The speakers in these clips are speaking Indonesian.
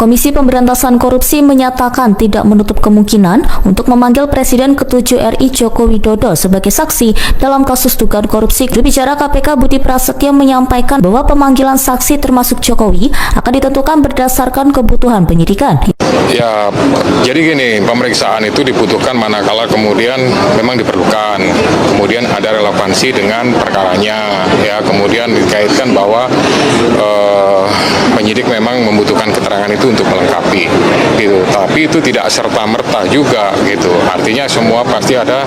Komisi Pemberantasan Korupsi menyatakan tidak menutup kemungkinan untuk memanggil Presiden ke-7 RI Joko Widodo sebagai saksi dalam kasus dugaan korupsi. Juru bicara KPK Budi Prasetyo menyampaikan bahwa pemanggilan saksi termasuk Jokowi akan ditentukan berdasarkan kebutuhan penyidikan. Ya, jadi gini, pemeriksaan itu dibutuhkan manakala kemudian memang diperlukan, kemudian ada relevansi dengan perkaranya, ya, kemudian dikaitkan bahwa penyidik memang membutuhkan keterangan itu untuk melengkapi, gitu. Tapi itu tidak serta merta juga, gitu. Artinya semua pasti ada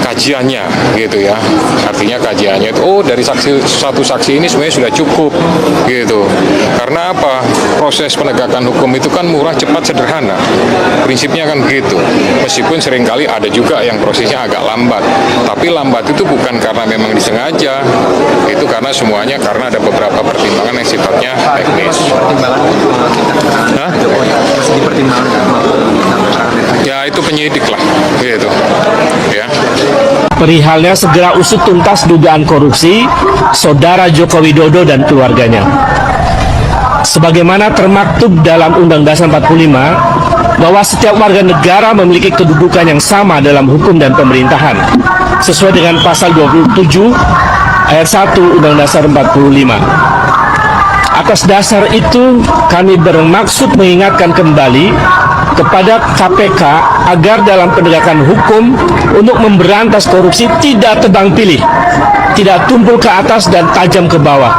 kajiannya, gitu ya. Artinya kajiannya itu, dari satu saksi ini sebenarnya sudah cukup, gitu. Karena apa? Proses penegakan hukum itu kan murah, cepat, sederhana. Prinsipnya kan begitu. Meskipun seringkali ada juga yang prosesnya agak lambat. Tapi lambat itu bukan karena memang disengaja. Itu karena semuanya karena ada beberapa pertimbangan yang sifatnya teknis. Ya itu penyidik lah, gitu. Ya. Perihalnya segera usut tuntas dugaan korupsi Saudara Joko Widodo dan keluarganya. Sebagaimana termaktub dalam Undang Dasar 45 bahwa setiap warga negara memiliki kedudukan yang sama dalam hukum dan pemerintahan sesuai dengan pasal 27 ayat 1 Undang Dasar 45. Atas dasar itu kami bermaksud mengingatkan kembali kepada KPK agar dalam penegakan hukum untuk memberantas korupsi tidak tebang pilih, tidak tumpul ke atas dan tajam ke bawah.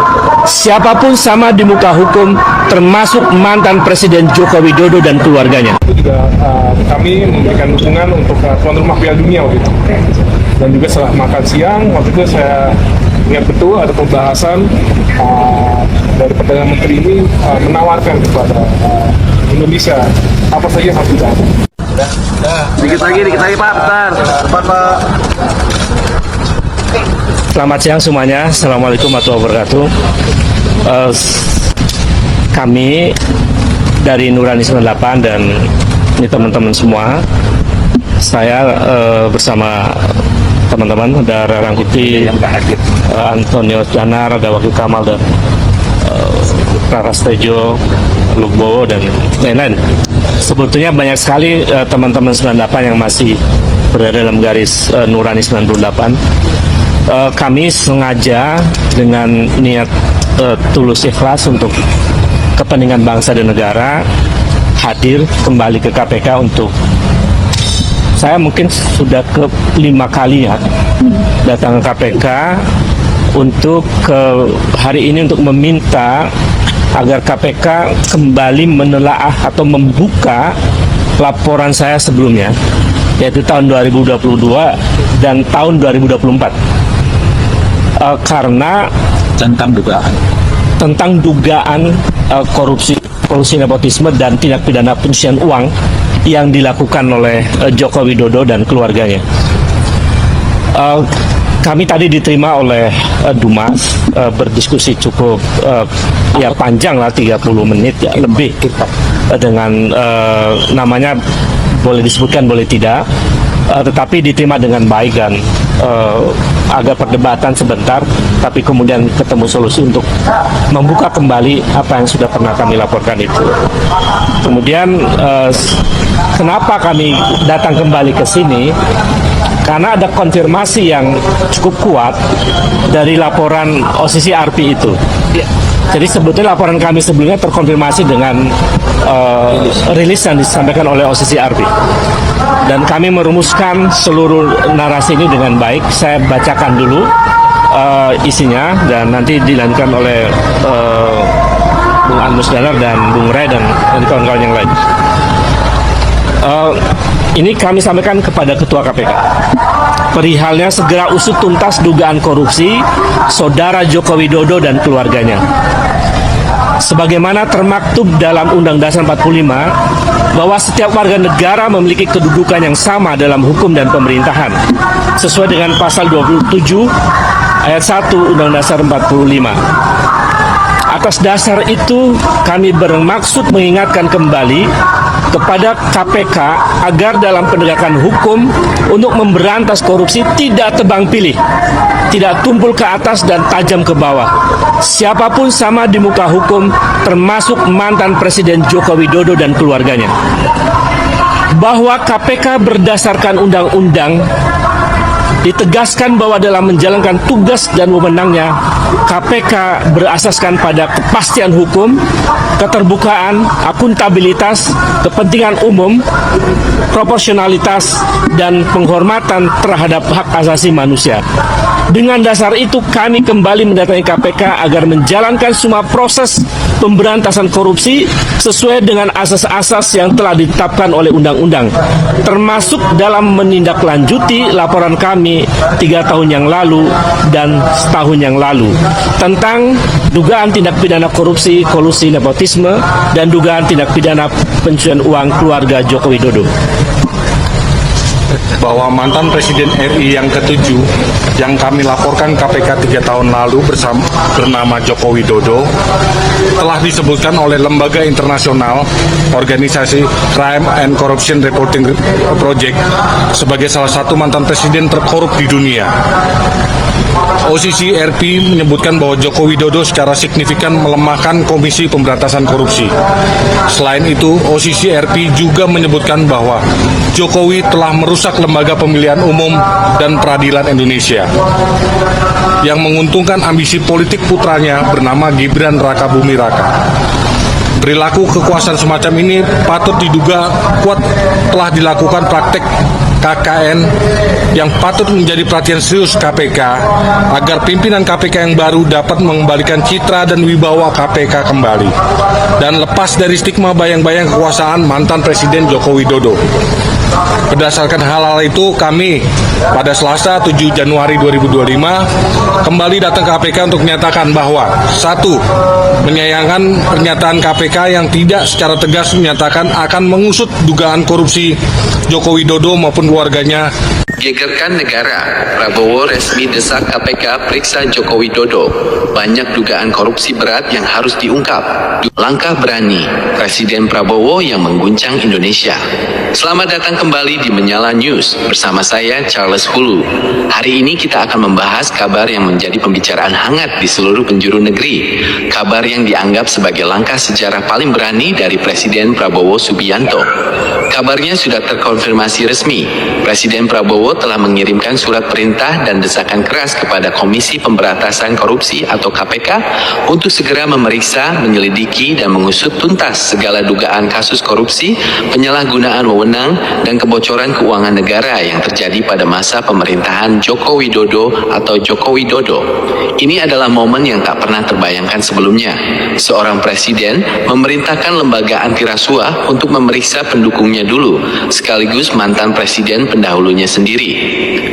Siapapun sama di muka hukum, termasuk mantan Presiden Joko Widodo dan keluarganya. Itu juga kami memberikan dukungan untuk tuan rumah Piala Dunia waktu itu. Dan juga setelah makan siang, waktu itu saya ingat betul ada pembahasan dari Perdana Menteri ini menawarkan kepada Indonesia apa saja yang harus dilakukan. Dikit lagi Pak, bentar. Cepat Pak. Selamat siang semuanya, Assalamualaikum warahmatullahi wabarakatuh. Kami dari Nurani 98 dan ini teman-teman semua, saya bersama teman-teman ada Rangkuti, Antonio Janar, ada Wakil Kamal dan Rara Stejo, Lukbowo dan lain-lain. Sebetulnya banyak sekali teman-teman 98 yang masih berada dalam garis Nurani 98. Kami sengaja dengan niat tulus ikhlas untuk kepentingan bangsa dan negara hadir kembali ke KPK untuk, saya mungkin sudah ke-5 kali ya datang ke KPK untuk hari ini untuk meminta agar KPK kembali menelaah atau membuka laporan saya sebelumnya, yaitu tahun 2022 dan tahun 2024. Karena tentang dugaan korupsi nepotisme dan tindak pidana pencucian uang yang dilakukan oleh Joko Widodo dan keluarganya. Kami tadi diterima oleh Dumas, berdiskusi cukup panjang lah, 30 menit ya lebih, dengan namanya boleh disebutkan boleh tidak, tetapi diterima dengan baik dan agak perdebatan sebentar, tapi kemudian ketemu solusi untuk membuka kembali apa yang sudah pernah kami laporkan itu. Kemudian kenapa kami datang kembali ke sini? Karena ada konfirmasi yang cukup kuat dari laporan OCCRP itu. Jadi sebetulnya laporan kami sebelumnya terkonfirmasi dengan rilis yang disampaikan oleh OCCRP. Dan kami merumuskan seluruh narasi ini dengan baik. Saya bacakan dulu isinya dan nanti dilanjutkan oleh Bung Anmus Dalar dan Bung Ray dan kawan-kawan yang lain. Ini kami sampaikan kepada Ketua KPK. Perihalnya segera usut tuntas dugaan korupsi Saudara Joko Widodo dan keluarganya. Sebagaimana termaktub dalam Undang Dasar 45 bahwa setiap warga negara memiliki kedudukan yang sama dalam hukum dan pemerintahan sesuai dengan pasal 27 ayat 1 Undang Dasar 45. Atas dasar itu kami bermaksud mengingatkan kembali kepada KPK agar dalam penegakan hukum untuk memberantas korupsi tidak tebang pilih, tidak tumpul ke atas dan tajam ke bawah. Siapapun sama di muka hukum, termasuk mantan Presiden Joko Widodo dan keluarganya. Bahwa KPK berdasarkan undang-undang ditegaskan bahwa dalam menjalankan tugas dan wewenangnya, KPK berasaskan pada kepastian hukum, keterbukaan, akuntabilitas, kepentingan umum, proporsionalitas, dan penghormatan terhadap hak asasi manusia. Dengan dasar itu, kami kembali mendatangi KPK agar menjalankan semua proses pemberantasan korupsi sesuai dengan asas-asas yang telah ditetapkan oleh undang-undang, termasuk dalam menindaklanjuti laporan kami 3 tahun yang lalu dan setahun yang lalu tentang dugaan tindak pidana korupsi, kolusi, nepotisme, dan dugaan tindak pidana pencucian uang keluarga Joko Widodo. Bahwa mantan Presiden RI yang ke-7 yang kami laporkan KPK 3 tahun lalu bernama Joko Widodo telah disebutkan oleh lembaga internasional organisasi Crime and Corruption Reporting Project sebagai salah satu mantan presiden terkorup di dunia. OCC RP menyebutkan bahwa Joko Widodo secara signifikan melemahkan Komisi Pemberantasan Korupsi. Selain itu, OCC RP juga menyebutkan bahwa Jokowi telah merusak lembaga pemilihan umum dan peradilan Indonesia yang menguntungkan ambisi politik putranya bernama Gibran Rakabuming Raka. Perilaku kekuasaan semacam ini patut diduga kuat telah dilakukan praktek KKN yang patut menjadi perhatian serius KPK agar pimpinan KPK yang baru dapat mengembalikan citra dan wibawa KPK kembali dan lepas dari stigma bayang-bayang kekuasaan mantan Presiden Joko Widodo. Berdasarkan hal-hal itu, kami pada Selasa 7 Januari 2025 kembali datang ke KPK untuk menyatakan bahwa 1. Menyayangkan pernyataan KPK yang tidak secara tegas menyatakan akan mengusut dugaan korupsi Joko Widodo maupun keluarganya. Gegerkan negara, Prabowo resmi desak KPK periksa Joko Widodo. Banyak dugaan korupsi berat yang harus diungkap. Langkah berani Presiden Prabowo yang mengguncang Indonesia. Selamat datang kembali di Menyala News bersama saya Charles Hulu. Hari ini kita akan membahas kabar yang menjadi pembicaraan hangat di seluruh penjuru negeri. Kabar yang dianggap sebagai langkah sejarah paling berani dari Presiden Prabowo Subianto. Kabarnya sudah terkonfirmasi resmi. Presiden Prabowo telah mengirimkan surat perintah dan desakan keras kepada Komisi Pemberantasan Korupsi atau KPK untuk segera memeriksa, menyelidiki, dan mengusut tuntas segala dugaan kasus korupsi, penyalahgunaan wewenang, dan kebocoran keuangan negara yang terjadi pada masa pemerintahan Joko Widodo atau Joko Widodo. Ini adalah momen yang tak pernah terbayangkan sebelumnya. Seorang presiden memerintahkan lembaga anti rasuah untuk memeriksa pendukungnya dulu, sekaligus mantan presiden pendahulunya sendiri.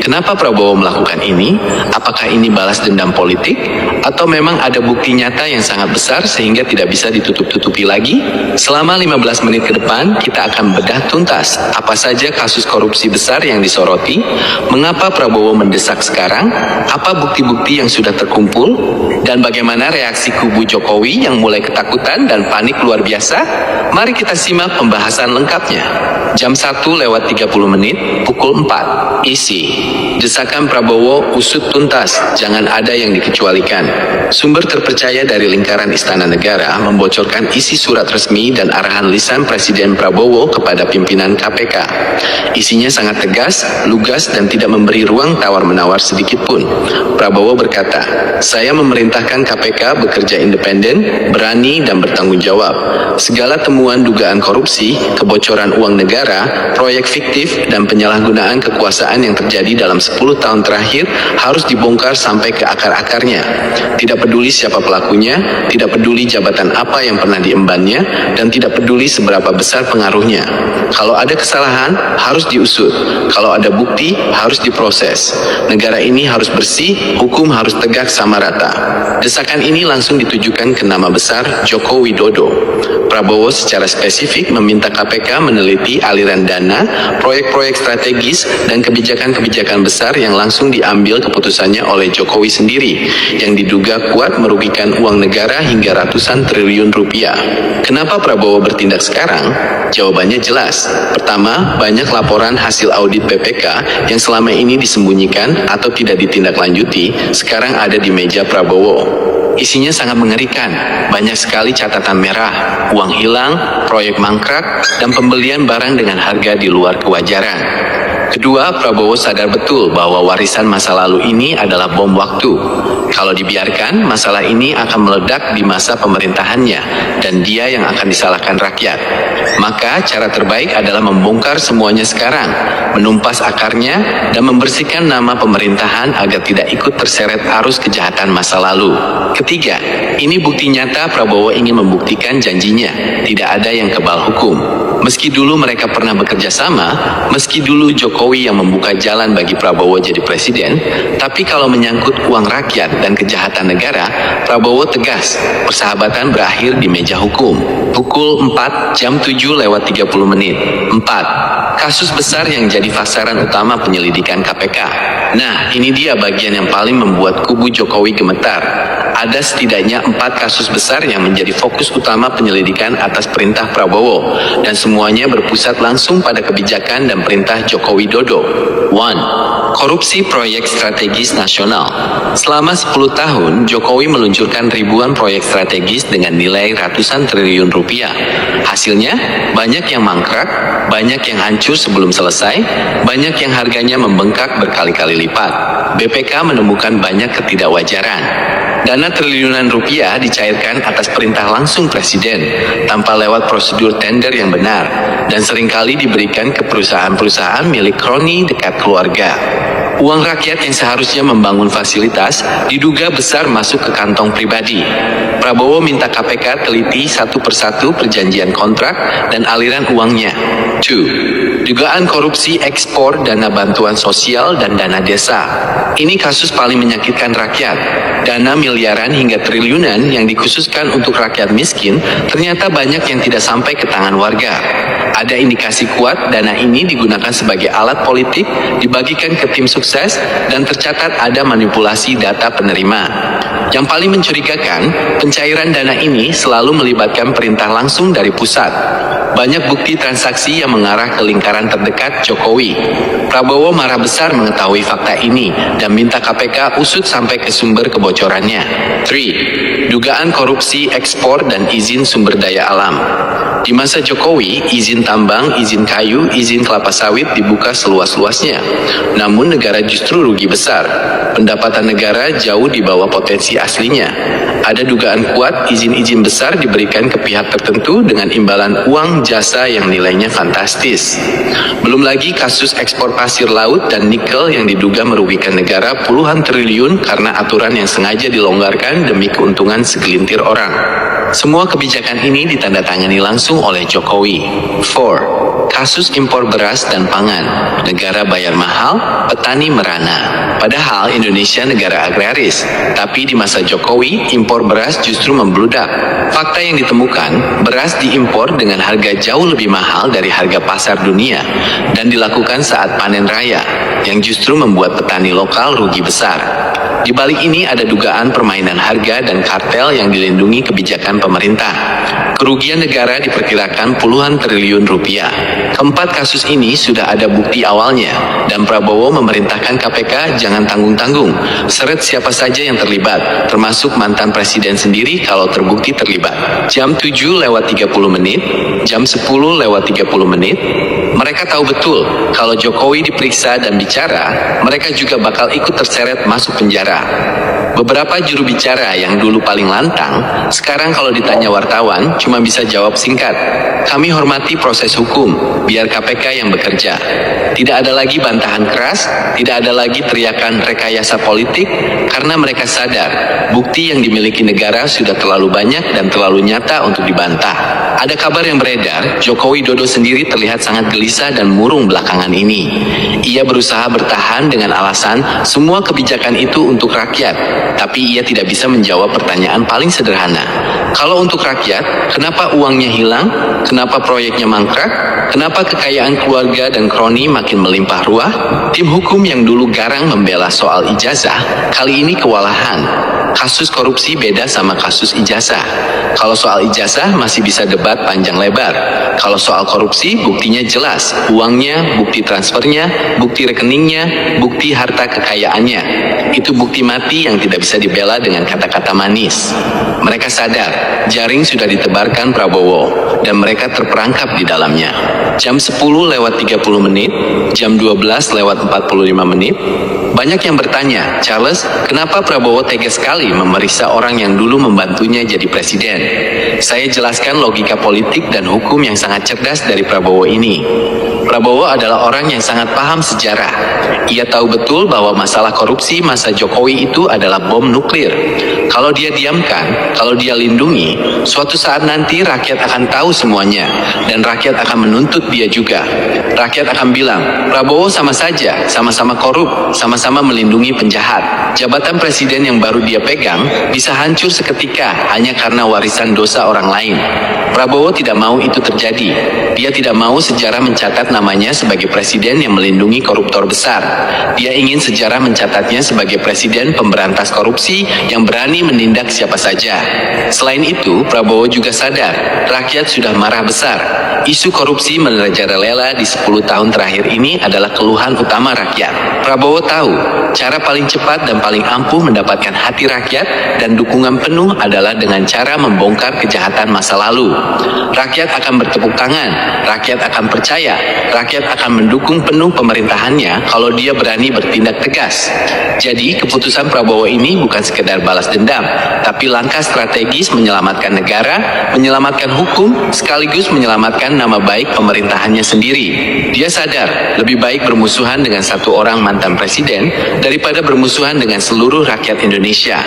Kenapa Prabowo melakukan ini? Apakah ini balas dendam politik? Atau memang ada bukti nyata yang sangat besar sehingga tidak bisa ditutup-tutupi lagi? Selama 15 menit ke depan, kita akan bedah tuntas apa saja kasus korupsi besar yang disoroti, mengapa Prabowo mendesak sekarang, apa bukti-bukti yang sudah terkumpul, dan bagaimana reaksi kubu Jokowi yang mulai ketakutan dan panik luar biasa. Mari kita simak pembahasan lengkapnya. Jam 1:30, pukul 4. Isi. Desakan Prabowo usut tuntas, jangan ada yang dikecualikan. Sumber terpercaya dari lingkaran Istana Negara membocorkan isi surat resmi dan arahan lisan Presiden Prabowo kepada pimpinan KPK. Isinya sangat tegas, lugas, dan tidak memberi ruang tawar-menawar sedikit pun. Prabowo berkata, "Saya memerintahkan KPK bekerja independen, berani, dan bertanggung jawab. Segala temuan dugaan korupsi, kebocoran uang negara, proyek fiktif, dan penyalahgunaan kekuasaan yang terjadi dalam 10 tahun terakhir harus dibongkar sampai ke akar-akarnya. Tidak peduli siapa pelakunya, tidak peduli jabatan apa yang pernah diembannya, dan tidak peduli seberapa besar pengaruhnya. Kalau ada kesalahan, harus diusut. Kalau ada bukti, harus diproses. Negara ini harus bersih, hukum harus tegak sama rata." Desakan ini langsung ditujukan ke nama besar Joko Widodo. Prabowo secara spesifik meminta KPK meneliti aliran dana, proyek-proyek strategis, dan kebijakan-kebijakan besar yang langsung diambil keputusannya oleh Jokowi sendiri, yang diduga kuat merugikan uang negara hingga ratusan triliun rupiah. Kenapa Prabowo bertindak sekarang? Jawabannya jelas. Pertama, banyak laporan hasil audit BPK yang selama ini disembunyikan atau tidak ditindaklanjuti, sekarang ada di meja Prabowo. Isinya sangat mengerikan, banyak sekali catatan merah, uang hilang, proyek mangkrak, dan pembelian barang dengan harga di luar kewajaran. Kedua, Prabowo sadar betul bahwa warisan masa lalu ini adalah bom waktu. Kalau dibiarkan, masalah ini akan meledak di masa pemerintahannya, dan dia yang akan disalahkan rakyat. Maka cara terbaik adalah membongkar semuanya sekarang, menumpas akarnya, dan membersihkan nama pemerintahan agar tidak ikut terseret arus kejahatan masa lalu. Ketiga, ini bukti nyata Prabowo ingin membuktikan janjinya, tidak ada yang kebal hukum. Meski dulu mereka pernah bekerja sama, meski dulu Jokowi yang membuka jalan bagi Prabowo jadi presiden, tapi kalau menyangkut uang rakyat dan kejahatan negara, Prabowo tegas, persahabatan berakhir di meja hukum. Pukul 4 jam 7:30. 4. Kasus besar yang jadi sasaran utama penyelidikan KPK. Nah, ini dia bagian yang paling membuat kubu Jokowi gemetar. Ada setidaknya 4 kasus besar yang menjadi fokus utama penyelidikan atas perintah Prabowo, dan semuanya berpusat langsung pada kebijakan dan perintah Joko Widodo. 1. Korupsi proyek strategis nasional. Selama 10 tahun, Jokowi meluncurkan ribuan proyek strategis dengan nilai ratusan triliun rupiah. Hasilnya, banyak yang mangkrak, banyak yang hancur sebelum selesai, banyak yang harganya membengkak berkali-kali lipat. BPK menemukan banyak ketidakwajaran. Dana triliunan rupiah dicairkan atas perintah langsung Presiden, tanpa lewat prosedur tender yang benar, dan seringkali diberikan ke perusahaan-perusahaan milik kroni dekat keluarga. Uang rakyat yang seharusnya membangun fasilitas diduga besar masuk ke kantong pribadi. Prabowo minta KPK teliti satu persatu perjanjian kontrak dan aliran uangnya. 2. Dugaan korupsi ekspor dana bantuan sosial dan dana desa. Ini kasus paling menyakitkan rakyat. Dana miliaran hingga triliunan yang dikhususkan untuk rakyat miskin ternyata banyak yang tidak sampai ke tangan warga. Ada indikasi kuat dana ini digunakan sebagai alat politik, dibagikan ke tim sukses, dan tercatat ada manipulasi data penerima. Yang paling mencurigakan, pencairan dana ini selalu melibatkan perintah langsung dari pusat. Banyak bukti transaksi yang mengarah ke lingkaran terdekat Jokowi. Prabowo marah besar mengetahui fakta ini dan minta KPK usut sampai ke sumber kebocorannya. 3. Dugaan korupsi ekspor dan izin sumber daya alam. Di masa Jokowi, izin tambang, izin kayu, izin kelapa sawit dibuka seluas-luasnya. Namun negara justru rugi besar. Pendapatan negara jauh di bawah potensi aslinya. Ada dugaan kuat izin-izin besar diberikan ke pihak tertentu dengan imbalan uang jasa yang nilainya fantastis. Belum lagi kasus ekspor pasir laut dan nikel yang diduga merugikan negara puluhan triliun karena aturan yang sengaja dilonggarkan demi keuntungan segelintir orang. Semua kebijakan ini ditandatangani langsung oleh Jokowi. 4. Kasus impor beras dan pangan. Negara bayar mahal, petani merana. Padahal Indonesia negara agraris, tapi di masa Jokowi, impor beras justru membludak. Fakta yang ditemukan, beras diimpor dengan harga jauh lebih mahal dari harga pasar dunia, dan dilakukan saat panen raya, yang justru membuat petani lokal rugi besar. Di balik ini ada dugaan permainan harga dan kartel yang dilindungi kebijakan pemerintah. Kerugian negara diperkirakan puluhan triliun rupiah. Keempat kasus ini sudah ada bukti awalnya, dan Prabowo memerintahkan KPK jangan tanggung-tanggung, seret siapa saja yang terlibat, termasuk mantan presiden sendiri kalau terbukti terlibat. Jam 7:30, jam 10:30, mereka tahu betul kalau Jokowi diperiksa dan bicara, mereka juga bakal ikut terseret masuk penjara. Beberapa juru bicara yang dulu paling lantang, sekarang kalau ditanya wartawan cuma bisa jawab singkat. Kami hormati proses hukum, biar KPK yang bekerja. Tidak ada lagi bantahan keras, tidak ada lagi teriakan rekayasa politik, karena mereka sadar bukti yang dimiliki negara sudah terlalu banyak dan terlalu nyata untuk dibantah. Ada kabar yang beredar, Joko Widodo sendiri terlihat sangat gelisah dan murung belakangan ini. Ia berusaha bertahan dengan alasan semua kebijakan itu untuk rakyat, tapi ia tidak bisa menjawab pertanyaan paling sederhana. Kalau untuk rakyat, kenapa uangnya hilang? Kenapa proyeknya mangkrak? Kenapa kekayaan keluarga dan kroni makin melimpah ruah? Tim hukum yang dulu garang membela soal ijazah, kali ini kewalahan. Kasus korupsi beda sama kasus ijazah. Kalau soal ijazah masih bisa debat panjang lebar. Kalau soal korupsi buktinya jelas, uangnya, bukti transfernya, bukti rekeningnya, bukti harta kekayaannya. Itu bukti mati yang tidak bisa dibela dengan kata-kata manis. Mereka sadar, jaring sudah ditebarkan Prabowo, dan mereka terperangkap di dalamnya. Jam 10:30, jam 12:45. Banyak yang bertanya, Charles, kenapa Prabowo tega sekali memeriksa orang yang dulu membantunya jadi presiden? Saya jelaskan logika politik dan hukum yang sangat cerdas dari Prabowo ini. Prabowo adalah orang yang sangat paham sejarah. Ia tahu betul bahwa masalah korupsi masa Jokowi itu adalah bom nuklir. Kalau dia diamkan, kalau dia lindungi, suatu saat nanti rakyat akan tahu semuanya, dan rakyat akan menuntut dia juga. Rakyat akan bilang, Prabowo sama saja, sama-sama korup, sama-sama melindungi penjahat. Jabatan presiden yang baru dia pegang bisa hancur seketika hanya karena warisan dosa orang lain. Prabowo tidak mau itu terjadi. Dia tidak mau sejarah mencatat namanya sebagai presiden yang melindungi koruptor besar. Dia ingin sejarah mencatatnya sebagai presiden pemberantas korupsi yang berani menindak siapa saja. Selain itu, Prabowo juga sadar, rakyat sudah marah besar. Isu korupsi merajalela di 10 tahun terakhir ini adalah keluhan utama rakyat. Prabowo tahu, cara paling cepat dan paling ampuh mendapatkan hati rakyat dan dukungan penuh adalah dengan cara membongkar kejahatan masa lalu. Rakyat akan bertepuk tangan, rakyat akan percaya, rakyat akan mendukung penuh pemerintahannya kalau dia berani bertindak tegas. Jadi, keputusan Prabowo ini bukan sekedar balas dendam, tapi langkah strategis menyelamatkan negara, menyelamatkan hukum, sekaligus menyelamatkan nama baik pemerintahannya sendiri. Dia sadar, lebih baik bermusuhan dengan satu orang mantan presiden daripada bermusuhan dengan seluruh rakyat Indonesia.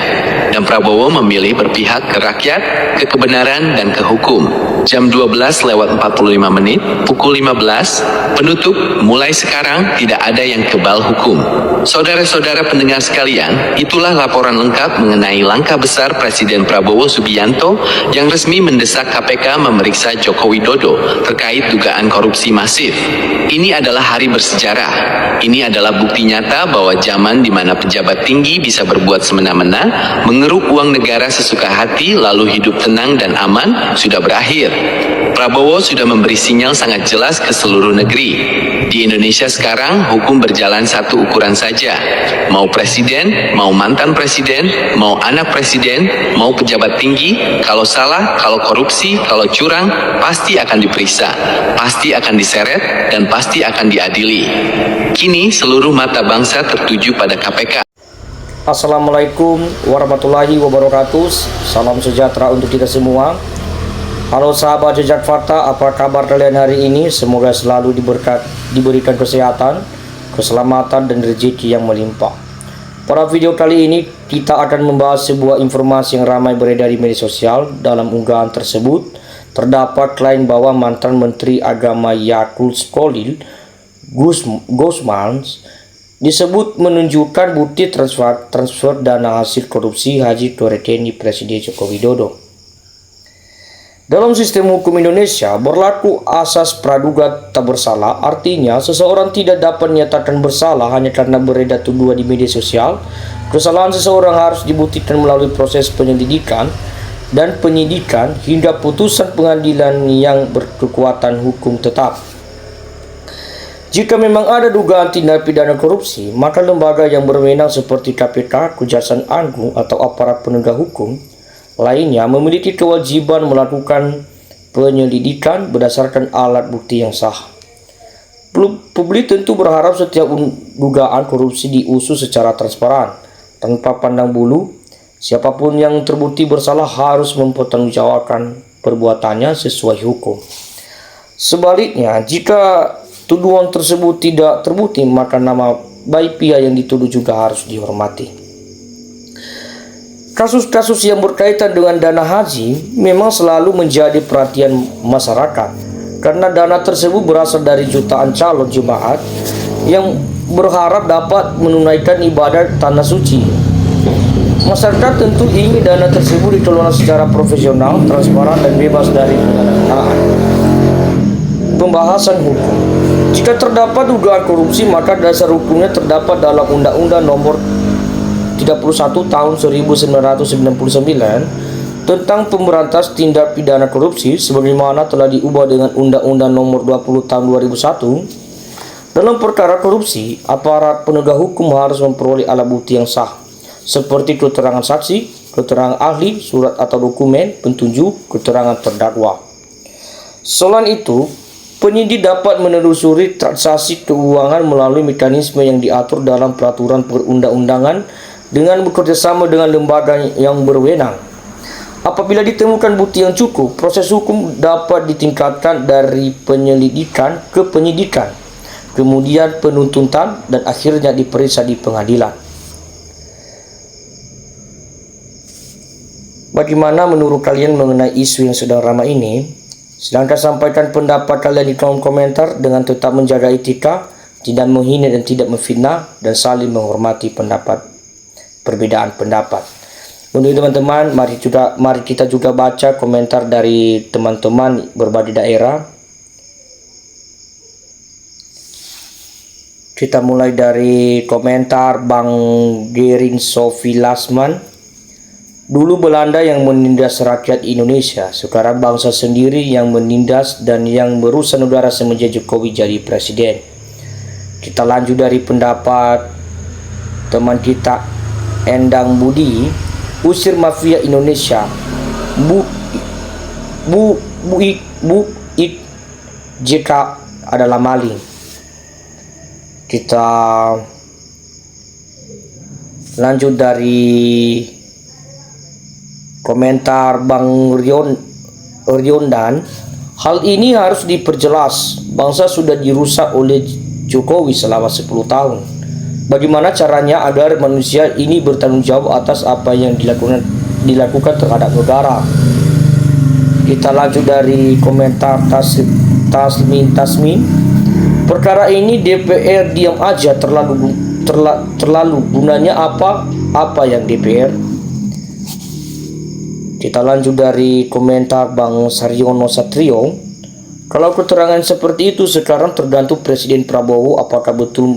Dan Prabowo memilih berpihak ke rakyat, ke kebenaran, dan ke hukum. Jam 12:45, pukul 15, penutup, mulai sekarang tidak ada yang kebal hukum. Saudara-saudara pendengar sekalian, itulah laporan lengkap mengenai langkah besar Presiden Prabowo Subianto yang resmi mendesak KPK memeriksa Joko Widodo terkait dugaan korupsi masif. Ini adalah hari bersejarah. Ini adalah bukti nyata bahwa zaman di mana pejabat tinggi bisa berbuat semena-mena, mengeruk uang negara sesuka hati lalu hidup tenang dan aman sudah berakhir. Prabowo sudah memberi sinyal sangat jelas ke seluruh negeri. Di Indonesia sekarang, hukum berjalan satu ukuran saja. Mau presiden, mau mantan presiden, mau anak presiden, mau pejabat tinggi, kalau salah, kalau korupsi, kalau curang, pasti akan diperiksa, pasti akan diseret, dan pasti akan diadili. Kini, seluruh mata bangsa tertuju pada KPK. Assalamualaikum warahmatullahi wabarakatuh. Salam sejahtera untuk kita semua. Halo sahabat Jejak Fakta, apa kabar kalian hari ini? Semoga selalu diberikan kesehatan, keselamatan, dan rezeki yang melimpah. Pada video kali ini kita akan membahas sebuah informasi yang ramai beredar di media sosial. Dalam unggahan tersebut terdapat klaim bahwa mantan Menteri Agama Yakut Khalil Guzman disebut menunjukkan bukti transfer dana hasil korupsi Haji Toreteni Presiden Joko Widodo. Dalam sistem hukum Indonesia berlaku asas praduga tak bersalah, artinya seseorang tidak dapat menyatakan bersalah hanya karena beredar tuduhan di media sosial. Kesalahan seseorang harus dibuktikan melalui proses penyelidikan dan penyidikan hingga putusan pengadilan yang berkekuatan hukum tetap. Jika memang ada dugaan tindak pidana korupsi, maka lembaga yang berwenang seperti KPK, Kejaksaan Agung, atau aparat penegak hukum lainnya memiliki kewajiban melakukan penyelidikan berdasarkan alat bukti yang sah. Publik tentu berharap setiap dugaan korupsi diusut secara transparan, tanpa pandang bulu. Siapapun yang terbukti bersalah harus mempertanggungjawabkan perbuatannya sesuai hukum. Sebaliknya, jika tuduhan tersebut tidak terbukti, maka nama baik pihak yang dituduh juga harus dihormati. Kasus-kasus yang berkaitan dengan dana haji memang selalu menjadi perhatian masyarakat karena dana tersebut berasal dari jutaan calon jemaat yang berharap dapat menunaikan ibadah tanah suci. Masyarakat tentu ingin dana tersebut dikelola secara profesional, transparan, dan bebas dari penyalahgunaan. Pembahasan hukum. Jika terdapat dugaan korupsi, maka dasar hukumnya terdapat dalam Undang-Undang Nomor tahun 1999 tentang pemberantas tindak pidana korupsi sebagaimana telah diubah dengan Undang-Undang Nomor 20 Tahun 2001. Dalam perkara korupsi, aparat penegak hukum harus memperoleh alat bukti yang sah seperti keterangan saksi, keterangan ahli, surat atau dokumen petunjuk, keterangan terdakwa. Selain itu, penyidik dapat menelusuri transaksi keuangan melalui mekanisme yang diatur dalam peraturan perundang-undangan dengan bekerjasama dengan lembaga yang berwenang. Apabila ditemukan bukti yang cukup, proses hukum dapat ditingkatkan dari penyelidikan ke penyidikan, kemudian penuntutan, dan akhirnya diperiksa di pengadilan. Bagaimana menurut kalian mengenai isu yang sedang ramai ini? Silahkan sampaikan pendapat kalian di kolom komentar dengan tetap menjaga etika, tidak menghina dan tidak memfitnah, dan saling menghormati perbedaan pendapat. Untuk teman-teman, mari kita juga baca komentar dari teman-teman berbagai daerah. Kita mulai dari komentar Bang Gering Sofi Lasman. Dulu Belanda yang menindas rakyat Indonesia, sekarang bangsa sendiri yang menindas dan yang berusaha negara semenjak Jokowi jadi presiden. Kita lanjut dari pendapat teman kita Endang Budi. Usir mafia Indonesia. JK adalah maling. Kita lanjut dari komentar Bang Riondan. Hal ini harus diperjelas. Bangsa sudah dirusak oleh Jokowi selama 10 tahun. Bagaimana caranya agar manusia ini bertanggung jawab atas apa yang dilakukan terhadap negara? Kita lanjut dari komentar Tasmin. Perkara ini DPR diam aja, terlalu gunanya apa yang DPR? Kita lanjut dari komentar Bang Saryono Satrio. Kalau keterangan seperti itu sekarang tergantung Presiden Prabowo apakah betul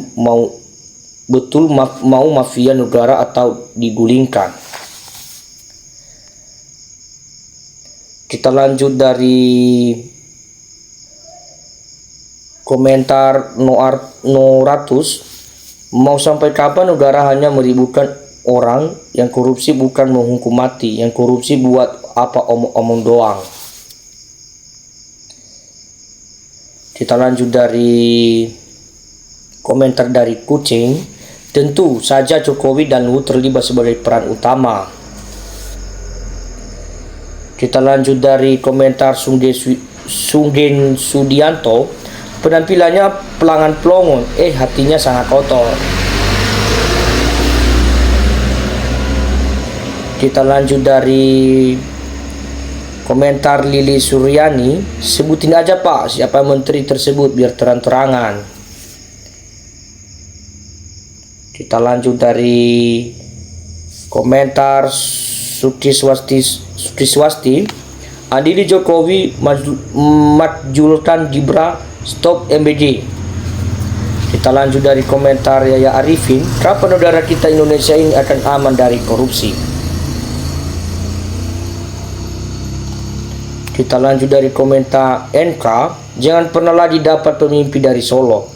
mau mafia negara atau digulingkan. Kita lanjut dari komentar Noratus. Mau sampai kapan negara hanya meributkan orang? Yang korupsi bukan menghukum mati, yang korupsi buat apa omong-omong doang. Kita lanjut dari komentar dari Kucing. Tentu saja Jokowi dan Luhut terlibat sebagai peran utama. Kita lanjut dari komentar Sungen Sudianto. Penampilannya pelangan pelongon, hatinya sangat kotor. Kita lanjut dari komentar Lili Suryani. Sebutin aja Pak siapa menteri tersebut biar terang-terangan. Kita lanjut dari komentar Sutiswasti. Adili Jokowi majulkan Gibran, stop MBD. Kita lanjut dari komentar Yaya Arifin. Kapan negara kita Indonesia ini akan aman dari korupsi? Kita lanjut dari komentar NK. Jangan pernah lagi dapat pemimpin dari Solo.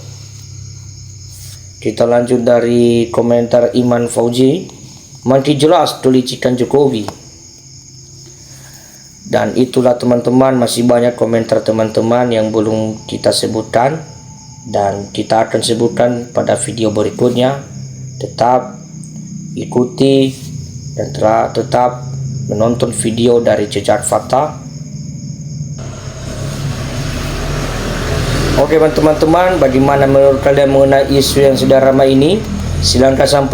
Kita lanjut dari komentar Iman Fauzi. Makin jelas kelicikan Jokowi. Dan itulah teman-teman, masih banyak komentar teman-teman yang belum kita sebutkan, dan kita akan sebutkan pada video berikutnya. Tetap ikuti dan tetap menonton video dari Jejak Fakta. Oke teman-teman, bagaimana menurut kalian mengenai isu yang sedang ramai ini? Silahkan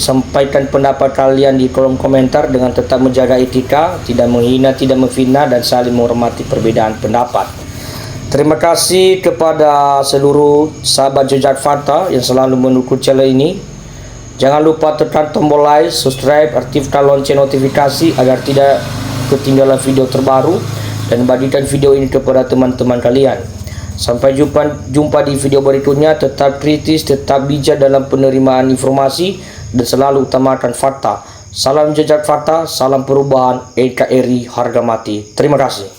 sampaikan pendapat kalian di kolom komentar dengan tetap menjaga etika, tidak menghina, tidak memfitnah, dan saling menghormati perbedaan pendapat. Terima kasih kepada seluruh sahabat Jejak Fakta yang selalu mendukung channel ini. Jangan lupa tekan tombol like, subscribe, aktifkan lonceng notifikasi agar tidak ketinggalan video terbaru, dan bagikan video ini kepada teman-teman kalian. Sampai jumpa di video berikutnya. Tetap kritis, tetap bijak dalam penerimaan informasi, dan selalu utamakan fakta. Salam jejak fakta, salam perubahan, NKRI harga mati. Terima kasih.